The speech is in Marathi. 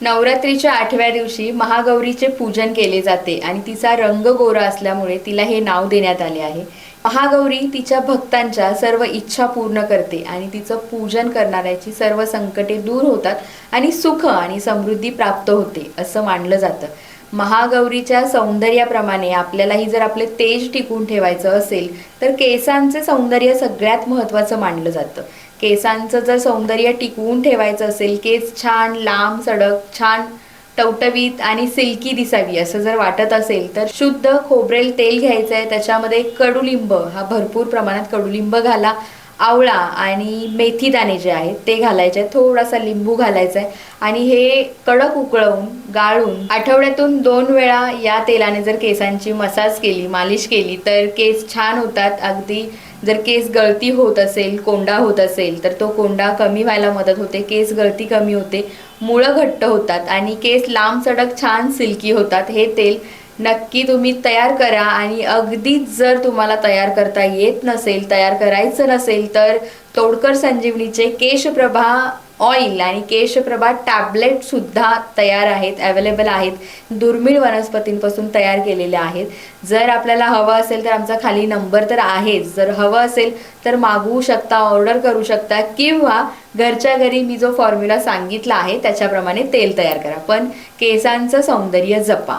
नवरात्रीच्या 8व्या दिवशी महागौरीचे पूजन केले जाते आणि तिचा रंग गोरा असल्यामुळे तिला हे नाव देण्यात आले आहे। महागौरी तिच्या भक्तांच्या सर्व इच्छा पूर्ण करते आणि तिचं पूजन करणाऱ्याची सर्व संकटे दूर होतात आणि सुख आणि समृद्धी प्राप्त होते असं मानलं जातं। महागौरीच्या सौंदर्याप्रमाणे आपल्यालाही जर आपले तेज टिकून ठेवायचं असेल तर केसांचे सौंदर्य सगळ्यात महत्त्वाचं मानलं जातं। केसांचं जर सौंदर्य टिकवून ठेवायचं असेल, केस छान लांब सडक छान टवटवीत आणि सिल्की दिसावी असं जर वाटत असेल तर शुद्ध खोबरेल तेल घ्यायचं आहे। त्याच्यामध्ये कडुलिंब हा भरपूर प्रमाणात कडुलिंब घाला, आवळा आणि मेथी दाणे जे आहेत ते घालायचे, थोडासा लिंबू घालायचा आहे आणि हे कडक उकळवून गाळून आठवड्यातून 2 वेळा या तेलाने जर केसांची मसाज केली, मालिश केली तर केस छान होतात। अगदी जर केस गळती होत असेल, कोंडा होत असेल तर तो कोंडा कमी व्हायला मदत होते, केस गळती कमी होते, मुळं घट्ट होतात आणि केस लांब सडक छान सिल्की होतात। हे तेल नक्की तुम्ही तयार करा आणि अगदीच जर तुम्हाला तयार करता येत नसेल, तयार करायचं नसेल तर तोडकर संजीवनीचे केशप्रभा ऑइल आणि केशप्रभा टॅबलेट सुद्धा तयार आहेत, अवेलेबल आहेत, दुर्मिळ वनस्पतींपासून तयार केलेले आहेत। जर आपल्याला हवं असेल तर आमचा खाली नंबर तर आहेच, जर हवं असेल तर मागवू शकता, ऑर्डर करू शकता किंवा घरच्या घरी मी जो फॉर्म्युला सांगितला आहे त्याच्याप्रमाणे तेल तयार करा, पण केसांचं सौंदर्य जपा।